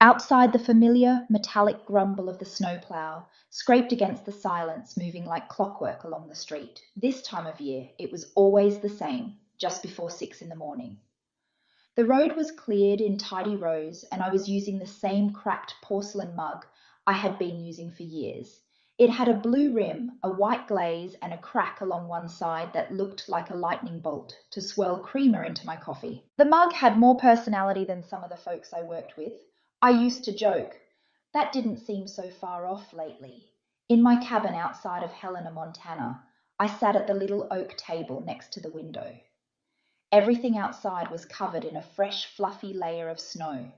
Outside, the familiar metallic grumble of the snowplow scraped against the silence, moving like clockwork along the street. This time of year, it was always the same, just before 6 in the morning. The road was cleared in tidy rows, and I was using the same cracked porcelain mug I had been using for years. It had a blue rim, a white glaze, and a crack along one side that looked like a lightning bolt to swirl creamer into my coffee. The mug had more personality than some of the folks I worked with. I used to joke, that didn't seem so far off lately. In my cabin outside of Helena, Montana, I sat at the little oak table next to the window. Everything outside was covered in a fresh, fluffy layer of snow.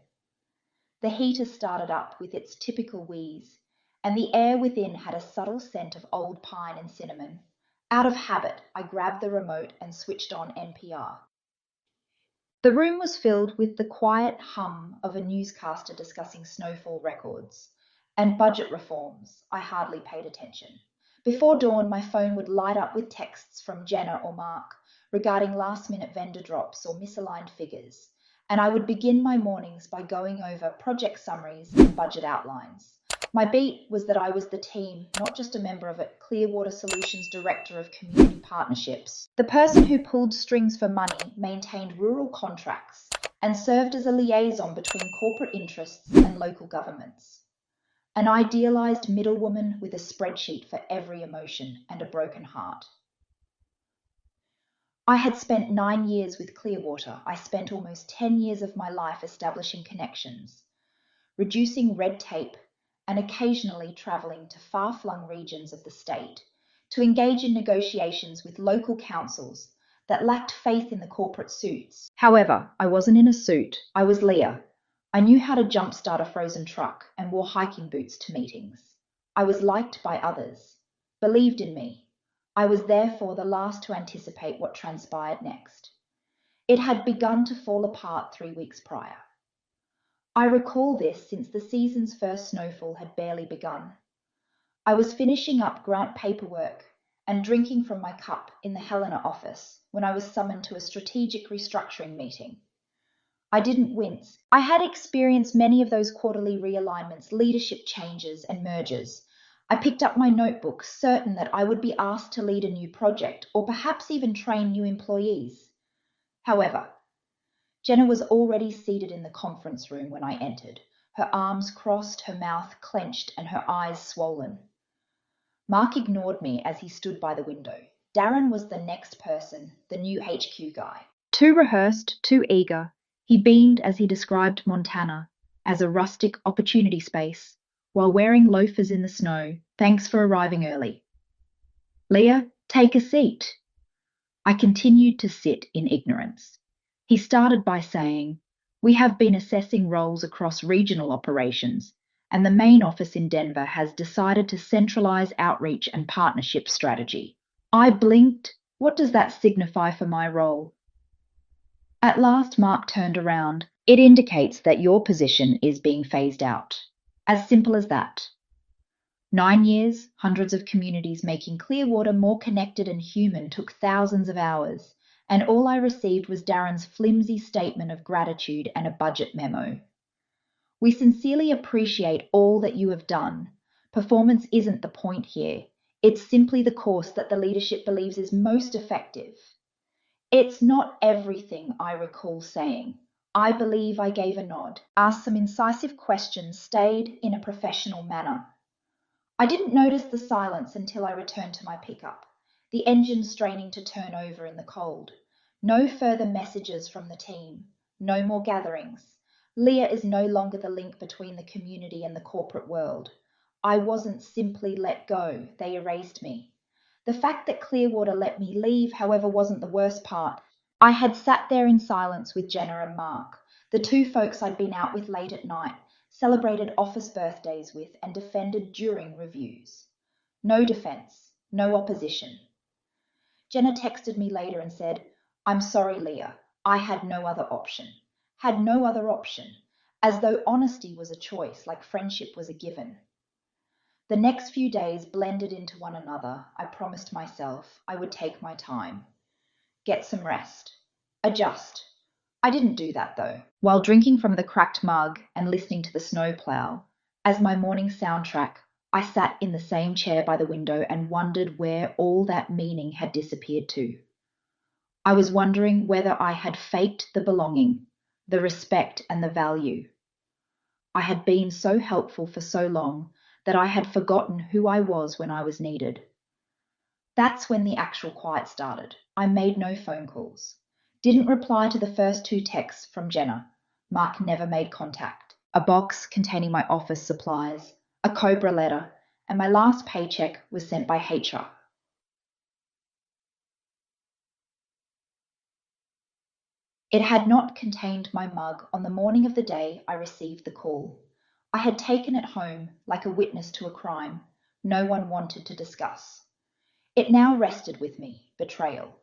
The heater started up with its typical wheeze, and the air within had a subtle scent of old pine and cinnamon. Out of habit, I grabbed the remote and switched on NPR. The room was filled with the quiet hum of a newscaster discussing snowfall records and budget reforms. I hardly paid attention. Before dawn, my phone would light up with texts from Jenna or Mark regarding last-minute vendor drops or misaligned figures, and I would begin my mornings by going over project summaries and budget outlines. My beat was that I was the team, not just a member of it, Clearwater Solutions Director of Community Partnerships. The person who pulled strings for money, maintained rural contracts, and served as a liaison between corporate interests and local governments. An idealized middlewoman with a spreadsheet for every emotion and a broken heart. I had spent 9 years with Clearwater. I spent almost 10 years of my life establishing connections, reducing red tape, and occasionally travelling to far-flung regions of the state to engage in negotiations with local councils that lacked faith in the corporate suits. However, I wasn't in a suit. I was Leah. I knew how to jumpstart a frozen truck and wore hiking boots to meetings. I was liked by others, believed in me. I was therefore the last to anticipate what transpired next. It had begun to fall apart 3 weeks prior. I recall this since the season's first snowfall had barely begun. I was finishing up grant paperwork and drinking from my cup in the Helena office when I was summoned to a strategic restructuring meeting. I didn't wince. I had experienced many of those quarterly realignments, leadership changes, and mergers. I picked up my notebook, certain that I would be asked to lead a new project or perhaps even train new employees. However, Jenna was already seated in the conference room when I entered, her arms crossed, her mouth clenched, and her eyes swollen. Mark ignored me as he stood by the window. Darren was the next person, the new HQ guy. Too rehearsed, too eager, he beamed as he described Montana as a rustic opportunity space while wearing loafers in the snow. Thanks for arriving early. Leah, take a seat. I continued to sit in ignorance. He started by saying, we have been assessing roles across regional operations, and the main office in Denver has decided to centralize outreach and partnership strategy. I blinked. What does that signify for my role? At last, Mark turned around. It indicates that your position is being phased out. As simple as that. 9 years, hundreds of communities making Clearwater more connected and human took thousands of hours, and all I received was Darren's flimsy statement of gratitude and a budget memo. We sincerely appreciate all that you have done. Performance isn't the point here. It's simply the course that the leadership believes is most effective. It's not everything, I recall saying. I believe I gave a nod, asked some incisive questions, stayed in a professional manner. I didn't notice the silence until I returned to my pickup, the engine straining to turn over in the cold. No further messages from the team. No more gatherings. Leah is no longer the link between the community and the corporate world. I wasn't simply let go. They erased me. The fact that Clearwater let me leave, however, wasn't the worst part. I had sat there in silence with Jenna and Mark, the two folks I'd been out with late at night, celebrated office birthdays with, and defended during reviews. No defense, no opposition. Jenna texted me later and said, I'm sorry, Leah, I had no other option. Had no other option, as though honesty was a choice, like friendship was a given. The next few days blended into one another. I promised myself I would take my time, get some rest, adjust. I didn't do that though. While drinking from the cracked mug and listening to the snowplow, as my morning soundtrack, I sat in the same chair by the window and wondered where all that meaning had disappeared to. I was wondering whether I had faked the belonging, the respect, and the value. I had been so helpful for so long that I had forgotten who I was when I was needed. That's when the actual quiet started. I made no phone calls. Didn't reply to the first two texts from Jenna. Mark never made contact. A box containing my office supplies, a Cobra letter, and my last paycheck was sent by HR. It had not contained my mug on the morning of the day I received the call. I had taken it home like a witness to a crime no one wanted to discuss. It now rested with me, betrayal.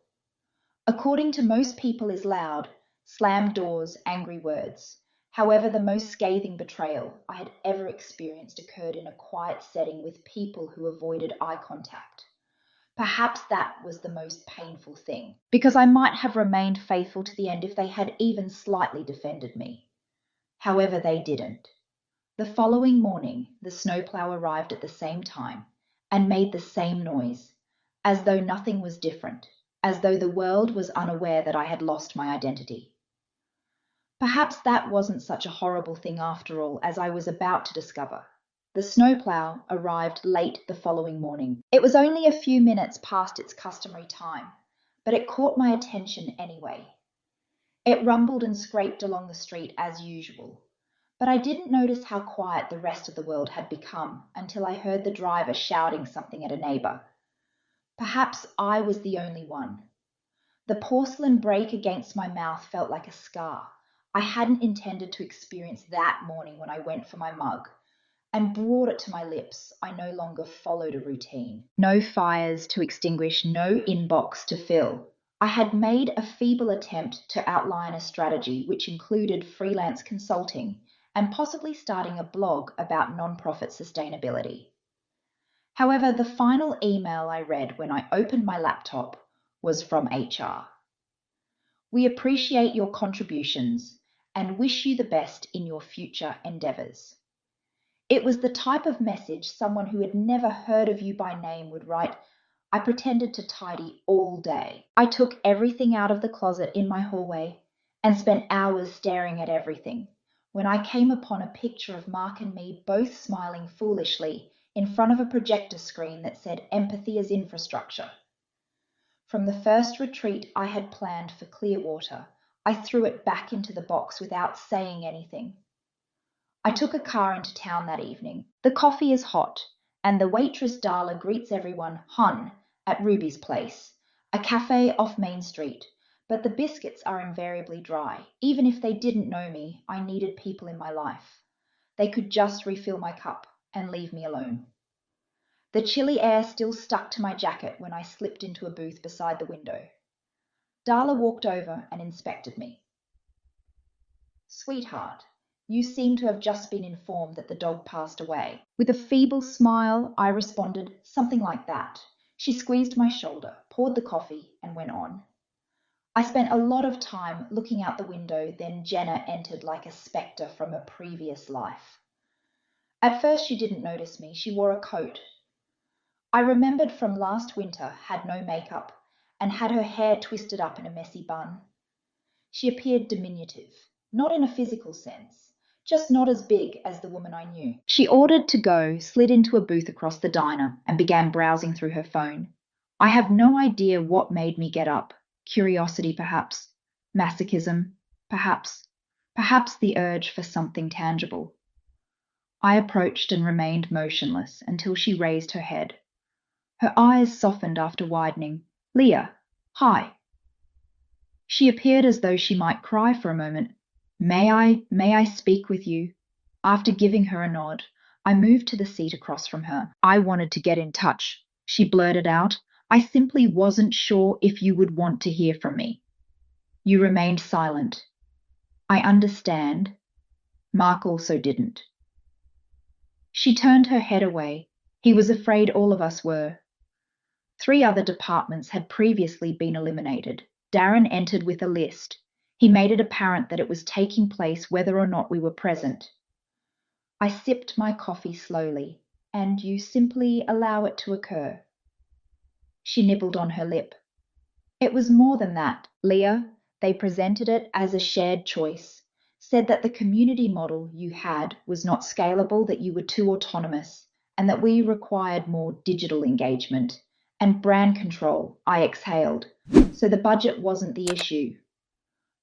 According to most people is loud, slammed doors, angry words. However, the most scathing betrayal I had ever experienced occurred in a quiet setting with people who avoided eye contact. Perhaps that was the most painful thing, because I might have remained faithful to the end if they had even slightly defended me. However, they didn't. The following morning, the snowplow arrived at the same time and made the same noise, as though nothing was different, as though the world was unaware that I had lost my identity. Perhaps that wasn't such a horrible thing after all, as I was about to discover. The snowplow arrived late the following morning. It was only a few minutes past its customary time, but it caught my attention anyway. It rumbled and scraped along the street as usual, but I didn't notice how quiet the rest of the world had become until I heard the driver shouting something at a neighbour. Perhaps I was the only one. The porcelain break against my mouth felt like a scar. I hadn't intended to experience that morning when I went for my mug and brought it to my lips. I no longer followed a routine. No fires to extinguish, no inbox to fill. I had made a feeble attempt to outline a strategy which included freelance consulting and possibly starting a blog about nonprofit sustainability. However, the final email I read when I opened my laptop was from HR. We appreciate your contributions and wish you the best in your future endeavours. It was the type of message someone who had never heard of you by name would write. I pretended to tidy all day. I took everything out of the closet in my hallway and spent hours staring at everything when I came upon a picture of Mark and me both smiling foolishly in front of a projector screen that said empathy as infrastructure. From the first retreat I had planned for Clearwater, I threw it back into the box without saying anything. I took a car into town that evening. The coffee is hot, and the waitress Darla greets everyone "Hun" at Ruby's Place, a cafe off Main Street, but the biscuits are invariably dry. Even if they didn't know me, I needed people in my life. They could just refill my cup and leave me alone. The chilly air still stuck to my jacket when I slipped into a booth beside the window. Darla walked over and inspected me. Sweetheart, you seem to have just been informed that the dog passed away. With a feeble smile, I responded, something like that. She squeezed my shoulder, poured the coffee, and went on. I spent a lot of time looking out the window, then Jenna entered like a spectre from a previous life. At first she didn't notice me. She wore a coat. I remembered from last winter, had no makeup, and had her hair twisted up in a messy bun. She appeared diminutive, not in a physical sense, just not as big as the woman I knew. She ordered to go, slid into a booth across the diner, and began browsing through her phone. I have no idea what made me get up. Curiosity, perhaps. Masochism, perhaps. Perhaps the urge for something tangible. I approached and remained motionless until she raised her head. Her eyes softened after widening. Leah, hi. She appeared as though she might cry for a moment. May I speak with you? After giving her a nod, I moved to the seat across from her. I wanted to get in touch. She blurted out, I simply wasn't sure if you would want to hear from me. You remained silent. I understand. Mark also didn't. She turned her head away. He was afraid all of us were. 3 other departments had previously been eliminated. Darren entered with a list. He made it apparent that it was taking place whether or not we were present. I sipped my coffee slowly, and you simply allow it to occur. She nibbled on her lip. It was more than that, Leah. They presented it as a shared choice, said that the community model you had was not scalable, that you were too autonomous, and that we required more digital engagement and brand control. I exhaled. So the budget wasn't the issue.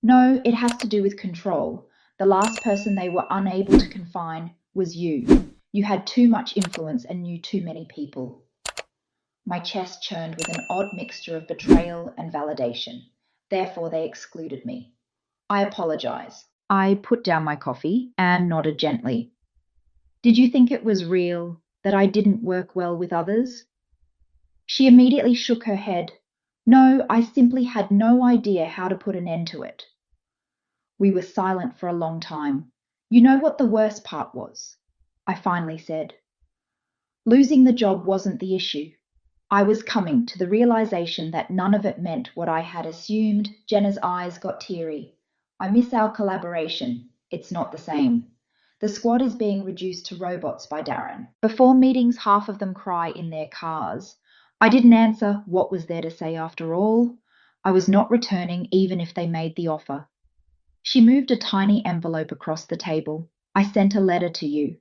No, it has to do with control. The last person they were unable to confine was you. You had too much influence and knew too many people. My chest churned with an odd mixture of betrayal and validation. Therefore, they excluded me. I apologize. I put down my coffee and nodded gently. Did you think it was real, that I didn't work well with others? She immediately shook her head. No, I simply had no idea how to put an end to it. We were silent for a long time. You know what the worst part was? I finally said. Losing the job wasn't the issue. I was coming to the realization that none of it meant what I had assumed. Jenna's eyes got teary. I miss our collaboration. It's not the same. The squad is being reduced to robots by Darren. Before meetings, half of them cry in their cars. I didn't answer. What was there to say after all? I was not returning even if they made the offer. She moved a tiny envelope across the table. I sent a letter to you.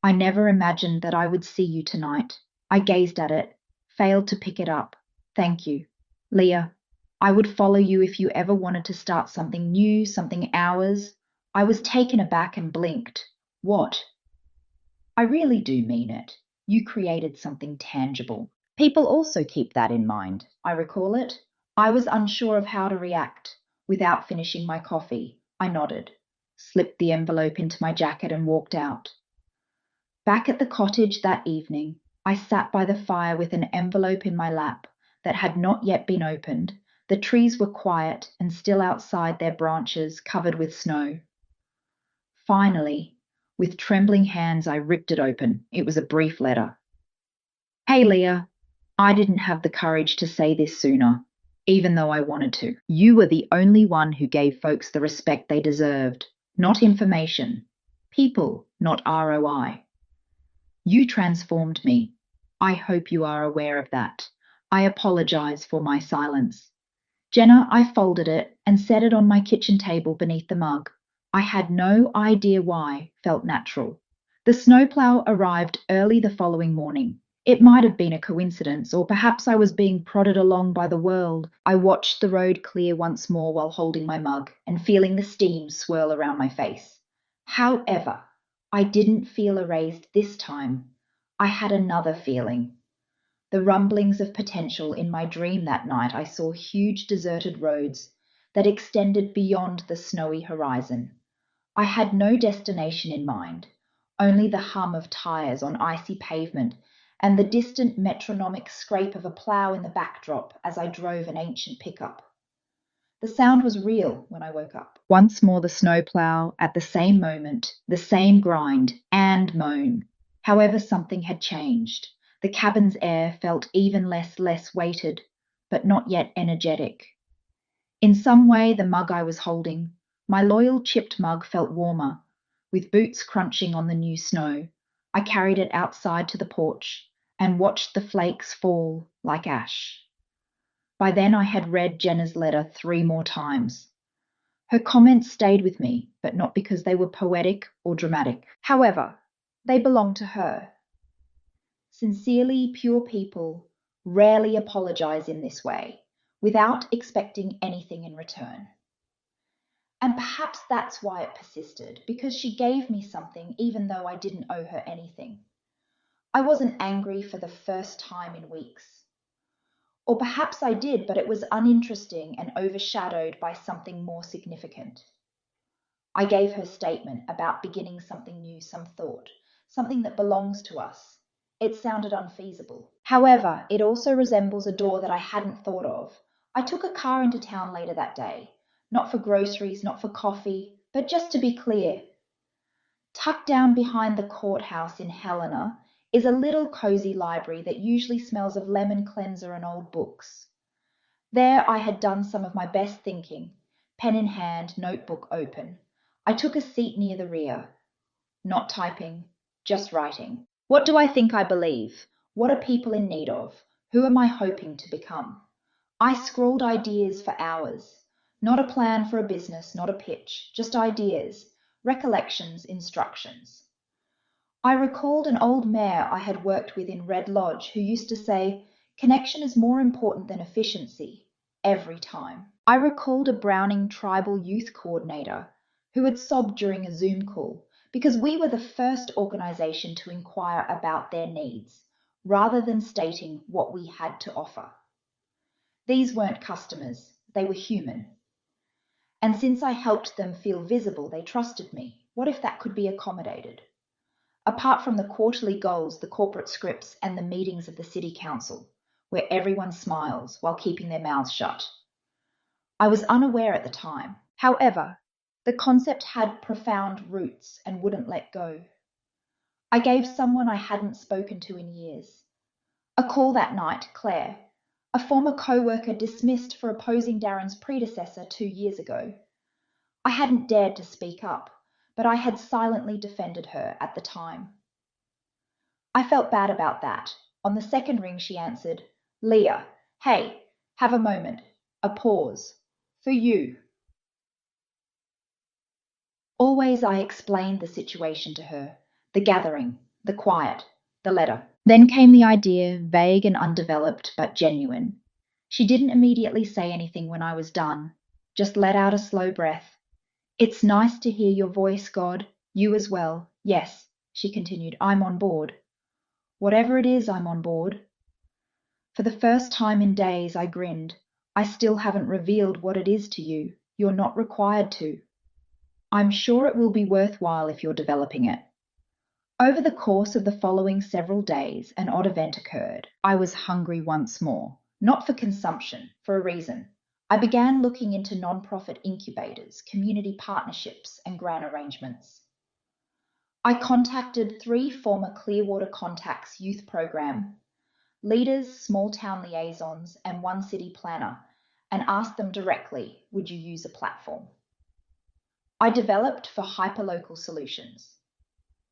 I never imagined that I would see you tonight. I gazed at it, failed to pick it up. Thank you. Leah, I would follow you if you ever wanted to start something new, something ours. I was taken aback and blinked. What? I really do mean it. You created something tangible. People also keep that in mind. I recall it. I was unsure of how to react. Without finishing my coffee, I nodded, slipped the envelope into my jacket and walked out. Back at the cottage that evening, I sat by the fire with an envelope in my lap that had not yet been opened. The trees were quiet and still outside, their branches covered with snow. Finally, with trembling hands, I ripped it open. It was a brief letter. Hey, Leah, I didn't have the courage to say this sooner, even though I wanted to. You were the only one who gave folks the respect they deserved, not information. People, not ROI. You transformed me. I hope you are aware of that. I apologize for my silence. Jenna, I folded it and set it on my kitchen table beneath the mug. I had no idea why, felt natural. The snowplow arrived early the following morning. It might have been a coincidence, or perhaps I was being prodded along by the world. I watched the road clear once more while holding my mug and feeling the steam swirl around my face. However, I didn't feel erased this time. I had another feeling. The rumblings of potential in my dream that night. I saw huge deserted roads that extended beyond the snowy horizon. I had no destination in mind, only the hum of tires on icy pavement and the distant metronomic scrape of a plough in the backdrop as I drove an ancient pickup. The sound was real when I woke up. Once more the snowplow, at the same moment, the same grind and moan. However, something had changed. The cabin's air felt even less weighted, but not yet energetic. In some way, the mug I was holding, my loyal chipped mug, felt warmer, with boots crunching on the new snow. I carried it outside to the porch and watched the flakes fall like ash. By then I had read Jenna's letter 3 more times. Her comments stayed with me, but not because they were poetic or dramatic. However, they belonged to her. Sincerely pure people rarely apologize in this way, without expecting anything in return. And perhaps that's why it persisted, because she gave me something even though I didn't owe her anything. I wasn't angry for the first time in weeks. Or perhaps I did, but it was uninteresting and overshadowed by something more significant. I gave her statement about beginning something new some thought, something that belongs to us. It sounded unfeasible. However, it also resembles a door that I hadn't thought of. I took a car into town later that day, not for groceries, not for coffee, but just to be clear. Tucked down behind the courthouse in Helena is a little cozy library that usually smells of lemon cleanser and old books. There I had done some of my best thinking, pen in hand, notebook open. I took a seat near the rear, not typing, just writing. What do I think I believe? What are people in need of? Who am I hoping to become? I scrawled ideas for hours. Not a plan for a business, not a pitch, just ideas, recollections, instructions. I recalled an old mayor I had worked with in Red Lodge who used to say, connection is more important than efficiency, every time. I recalled a Browning tribal youth coordinator who had sobbed during a Zoom call because we were the first organisation to inquire about their needs, rather than stating what we had to offer. These weren't customers, they were human. And since I helped them feel visible, they trusted me. What if that could be accommodated? Apart from the quarterly goals, the corporate scripts, and the meetings of the city council, where everyone smiles while keeping their mouths shut. I was unaware at the time. However, the concept had profound roots and wouldn't let go. I gave someone I hadn't spoken to in years a call that night, Claire, a former co-worker dismissed for opposing Darren's predecessor 2 years ago. I hadn't dared to speak up, but I had silently defended her at the time. I felt bad about that. On the second ring, she answered, Leah, hey, have a moment, a pause, for you. Always I explained the situation to her, the gathering, the quiet, the letter. Then came the idea, vague and undeveloped, but genuine. She didn't immediately say anything when I was done, just let out a slow breath. It's nice to hear your voice, God, you as well. Yes, she continued, I'm on board. Whatever it is, I'm on board. For the first time in days, I grinned. I still haven't revealed what it is to you. You're not required to. I'm sure it will be worthwhile if you're developing it. Over the course of the following several days, an odd event occurred. I was hungry once more, not for consumption, for a reason. I began looking into non-profit incubators, community partnerships, and grant arrangements. I contacted 3 former Clearwater Contacts youth program leaders, small town liaisons, and 1 city planner, and asked them directly, would you use a platform? I developed for hyperlocal solutions.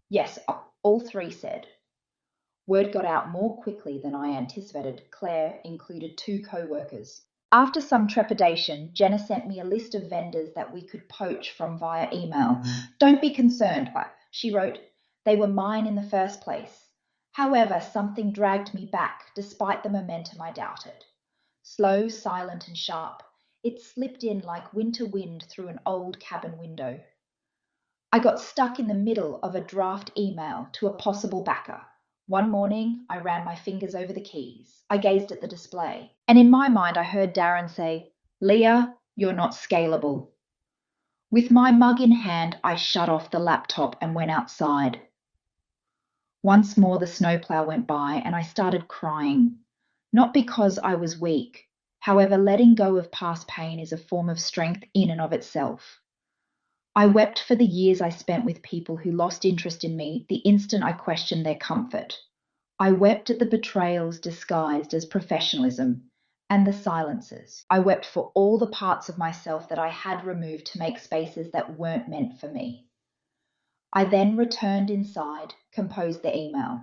Yes, all 3 said. Word got out more quickly than I anticipated. Claire included 2 co-workers. After some trepidation, Jenna sent me a list of vendors that we could poach from via email. Don't be concerned, she wrote. They were mine in the first place. However, something dragged me back, despite the momentum I doubted. Slow, silent, and sharp, it slipped in like winter wind through an old cabin window. I got stuck in the middle of a draft email to a possible backer. One morning, I ran my fingers over the keys. I gazed at the display, and in my mind I heard Darren say, Leah, you're not scalable. With my mug in hand, I shut off the laptop and went outside. Once more the snowplow went by and I started crying. Not because I was weak. However, letting go of past pain is a form of strength in and of itself. I wept for the years I spent with people who lost interest in me the instant I questioned their comfort. I wept at the betrayals disguised as professionalism and the silences. I wept for all the parts of myself that I had removed to make spaces that weren't meant for me. I then returned inside, composed the email.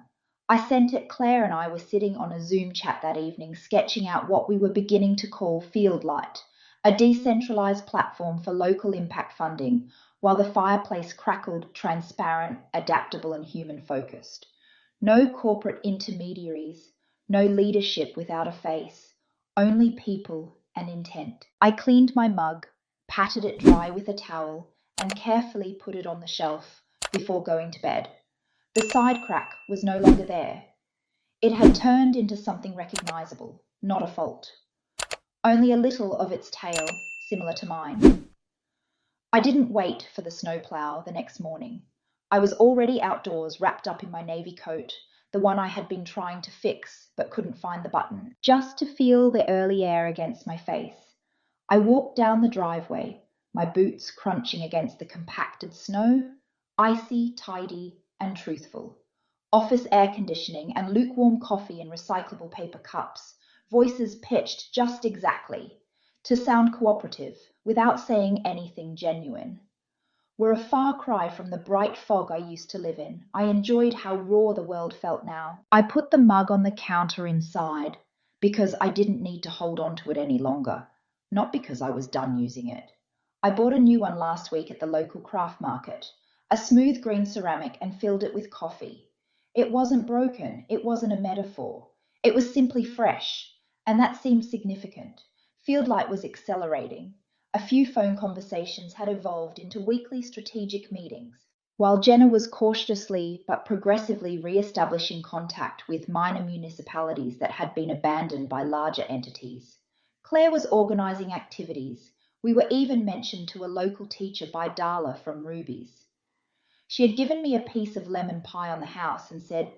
I sent it. Claire and I were sitting on a Zoom chat that evening, sketching out what we were beginning to call Field Light, a decentralized platform for local impact funding, while the fireplace crackled, transparent, adaptable, and human-focused. No corporate intermediaries, no leadership without a face, only people and intent. I cleaned my mug, patted it dry with a towel, and carefully put it on the shelf before going to bed. The side crack was no longer there. It had turned into something recognizable, not a fault. Only a little of its tail similar to mine. I didn't wait for the snowplow the next morning. I was already outdoors, wrapped up in my navy coat, the one I had been trying to fix but couldn't find the button, just to feel the early air against my face. I walked down the driveway, my boots crunching against the compacted snow, icy, tidy, and truthful. Office air conditioning and lukewarm coffee in recyclable paper cups, voices pitched just exactly to sound cooperative, without saying anything genuine. We're a far cry from the bright fog I used to live in. I enjoyed how raw the world felt now. I put the mug on the counter inside because I didn't need to hold on to it any longer, not because I was done using it. I bought a new one last week at the local craft market, a smooth green ceramic, and filled it with coffee. It wasn't broken, it wasn't a metaphor. It was simply fresh, and that seemed significant. Field light was accelerating. A few phone conversations had evolved into weekly strategic meetings, while Jenna was cautiously but progressively re-establishing contact with minor municipalities that had been abandoned by larger entities. Claire was organising activities. We were even mentioned to a local teacher by Darla from Ruby's. She had given me a piece of lemon pie on the house and said,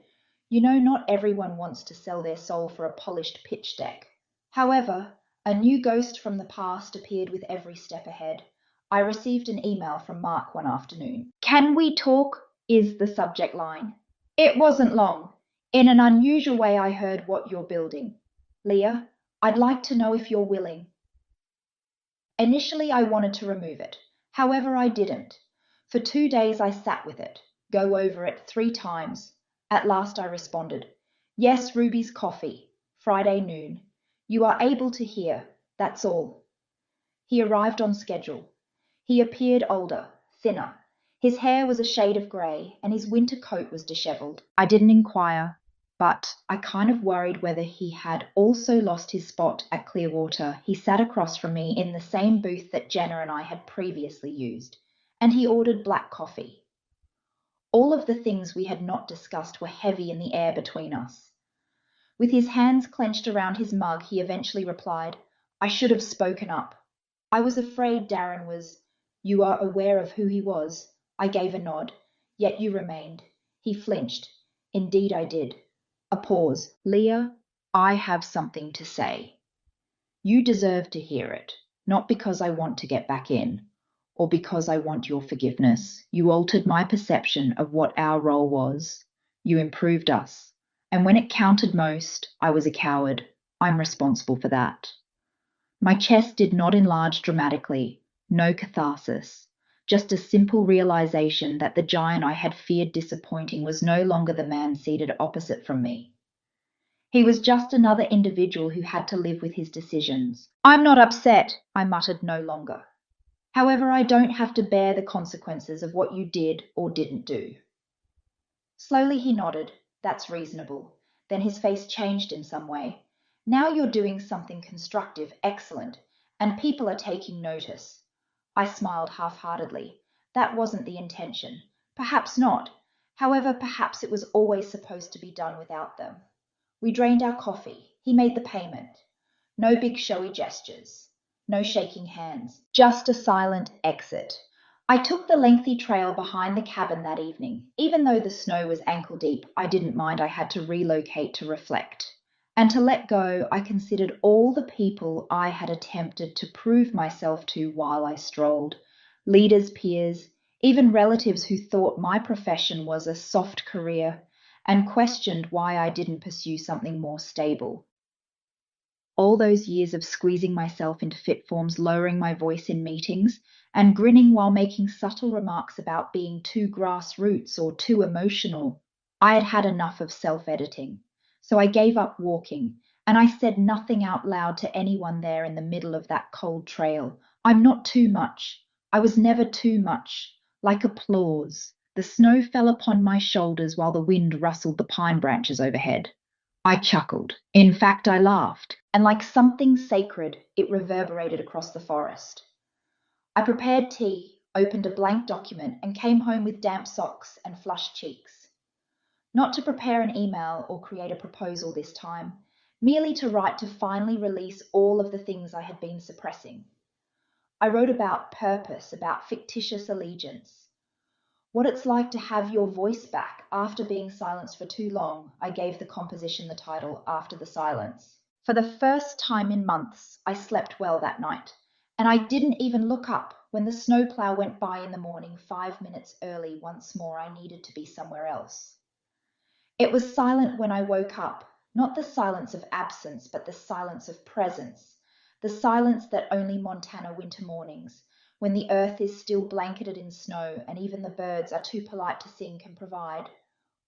"You know, not everyone wants to sell their soul for a polished pitch deck." However, a new ghost from the past appeared with every step ahead. I received an email from Mark one afternoon. "Can we talk?" is the subject line. It wasn't long. In an unusual way, I heard, "What you're building. Leah, I'd like to know if you're willing." Initially, I wanted to remove it. However, I didn't. For 2 days, I sat with it, go over it 3 times. At last, I responded, "Yes, Ruby's coffee, Friday noon. You are able to hear, that's all." He arrived on schedule. He appeared older, thinner. His hair was a shade of grey, and his winter coat was dishevelled. I didn't inquire, but I kind of worried whether he had also lost his spot at Clearwater. He sat across from me in the same booth that Jenna and I had previously used, and he ordered black coffee. All of the things we had not discussed were heavy in the air between us. With his hands clenched around his mug, he eventually replied, "I should have spoken up. I was afraid Darren was—" "You are aware of who he was?" I gave a nod. "Yet you remained." He flinched. "Indeed I did." A pause. "Leah, I have something to say. You deserve to hear it, not because I want to get back in, or because I want your forgiveness. You altered my perception of what our role was. You improved us. And when it counted most, I was a coward. I'm responsible for that." My chest did not enlarge dramatically. No catharsis. Just a simple realization that the giant I had feared disappointing was no longer the man seated opposite from me. He was just another individual who had to live with his decisions. "I'm not upset," I muttered no longer. "However, I don't have to bear the consequences of what you did or didn't do." Slowly he nodded. "That's reasonable." Then his face changed in some way. "Now you're doing something constructive, excellent, and people are taking notice." I smiled half-heartedly. That wasn't the intention. Perhaps not. However, perhaps it was always supposed to be done without them. We drained our coffee. He made the payment. No big showy gestures. No shaking hands. Just a silent exit. I took the lengthy trail behind the cabin that evening. Even though the snow was ankle deep, I didn't mind I had to relocate to reflect. And to let go, I considered all the people I had attempted to prove myself to while I strolled. Leaders, peers, even relatives who thought my profession was a soft career and questioned why I didn't pursue something more stable. All those years of squeezing myself into fit forms, lowering my voice in meetings, and grinning while making subtle remarks about being too grassroots or too emotional. I had had enough of self-editing, so I gave up walking, and I said nothing out loud to anyone there in the middle of that cold trail. I'm not too much. I was never too much. Like applause. The snow fell upon my shoulders while the wind rustled the pine branches overhead. I chuckled. In fact, I laughed, and like something sacred, it reverberated across the forest. I prepared tea, opened a blank document, and came home with damp socks and flushed cheeks. Not to prepare an email or create a proposal this time, merely to write to finally release all of the things I had been suppressing. I wrote about purpose, about fictitious allegiance. What it's like to have your voice back after being silenced for too long. I gave the composition the title, After the Silence. For the first time in months, I slept well that night, and I didn't even look up when the snowplow went by in the morning 5 minutes early. Once more, I needed to be somewhere else. It was silent when I woke up, not the silence of absence, but the silence of presence. the silence that only Montana winter mornings, when the earth is still blanketed in snow and even the birds are too polite to sing, can provide.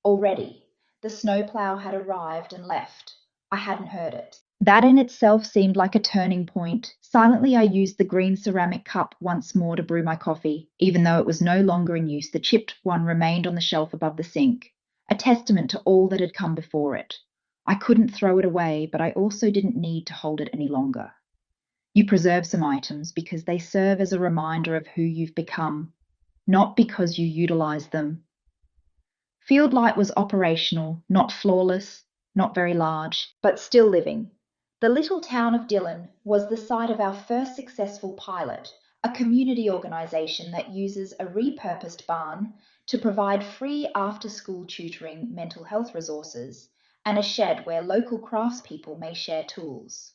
Already, the snowplow had arrived and left. I hadn't heard it. That in itself seemed like a turning point. Silently, I used the green ceramic cup once more to brew my coffee. Even though it was no longer in use, the chipped one remained on the shelf above the sink, a testament to all that had come before it. I couldn't throw it away, but I also didn't need to hold it any longer. You preserve some items because they serve as a reminder of who you've become, not because you utilize them. Field Light was operational, not flawless, not very large, but still living. The little town of Dillon was the site of our first successful pilot, a community organisation that uses a repurposed barn to provide free after-school tutoring, mental health resources, and a shed where local craftspeople may share tools.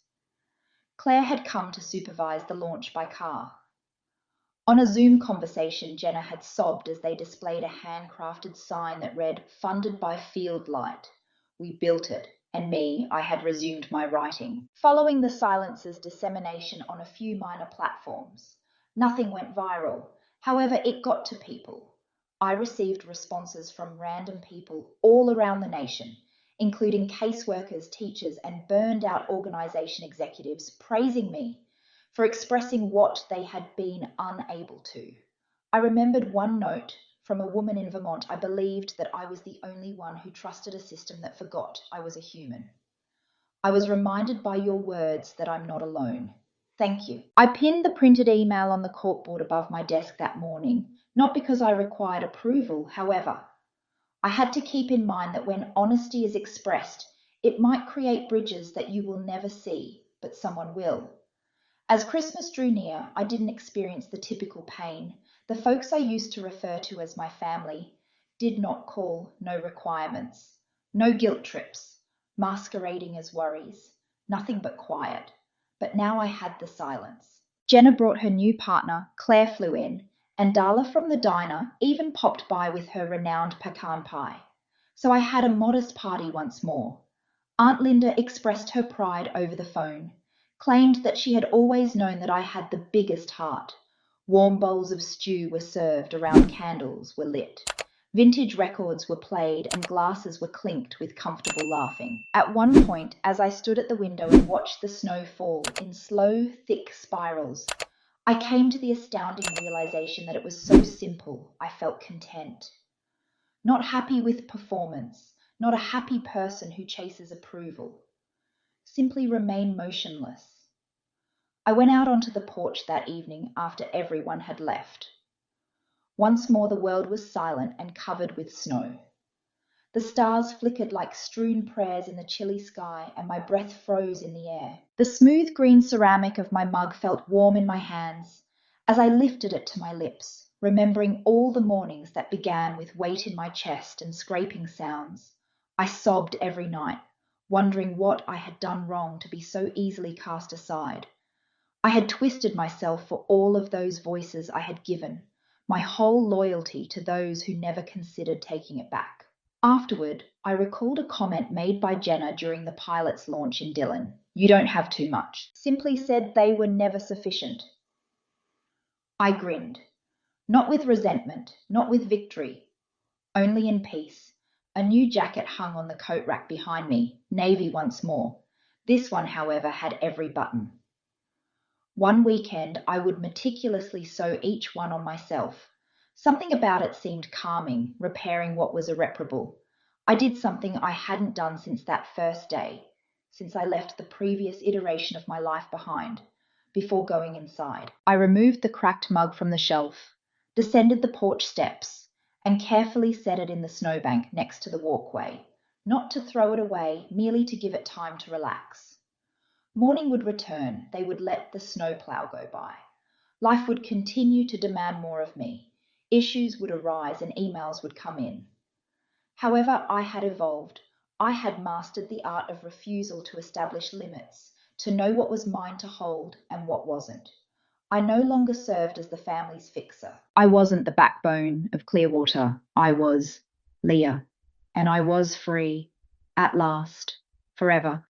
Claire had come to supervise the launch by car. On a Zoom conversation, Jenna had sobbed as they displayed a handcrafted sign that read, "Funded by Field Light. We built it." And me, I had resumed my writing. Following the silence's dissemination on a few minor platforms, nothing went viral. However, it got to people. I received responses from random people all around the nation, including caseworkers, teachers, and burned out organisation executives praising me for expressing what they had been unable to. I remembered one note from a woman in Vermont. I believed that I was the only one who trusted a system that forgot I was a human. I was reminded by your words that I'm not alone. Thank you. I pinned the printed email on the corkboard above my desk that morning, not because I required approval. However, I had to keep in mind that when honesty is expressed, it might create bridges that you will never see, but someone will. As Christmas drew near, I didn't experience the typical pain. The folks I used to refer to as my family did not call, no requirements, no guilt trips, masquerading as worries, nothing but quiet. But now I had the silence. Jenna brought her new partner, Claire flew in, and Darla from the diner even popped by with her renowned pecan pie. So I had a modest party once more. Aunt Linda expressed her pride over the phone, claimed that she had always known that I had the biggest heart. Warm bowls of stew were served around candles were lit. Vintage records were played and glasses were clinked with comfortable laughing. At one point, as I stood at the window and watched the snow fall in slow, thick spirals, I came to the astounding realization that it was so simple I felt content. Not happy with performance, not a happy person who chases approval. Simply remain motionless. I went out onto the porch that evening after everyone had left. Once more the world was silent and covered with snow. The stars flickered like strewn prayers in the chilly sky, and my breath froze in the air. The smooth green ceramic of my mug felt warm in my hands as I lifted it to my lips, remembering all the mornings that began with weight in my chest and scraping sounds. I sobbed every night, wondering what I had done wrong to be so easily cast aside. I had twisted myself for all of those voices I had given, my whole loyalty to those who never considered taking it back. Afterward, I recalled a comment made by Jenna during the pilot's launch in Dillon. "You don't have too much." Simply said they were never sufficient. I grinned, not with resentment, not with victory, only in peace. A new jacket hung on the coat rack behind me, navy once more. This one, however, had every button. One weekend, I would meticulously sew each one on myself. Something about it seemed calming, repairing what was irreparable. I did something I hadn't done since that first day, since I left the previous iteration of my life behind, before going inside. I removed the cracked mug from the shelf, descended the porch steps, and carefully set it in the snowbank next to the walkway, not to throw it away, merely to give it time to relax. Morning would return, they would let the snowplow go by. Life would continue to demand more of me. Issues would arise and emails would come in. However, I had evolved. I had mastered the art of refusal to establish limits, to know what was mine to hold and what wasn't. I no longer served as the family's fixer. I wasn't the backbone of Clearwater. I was Leah. And I was free. At last. Forever.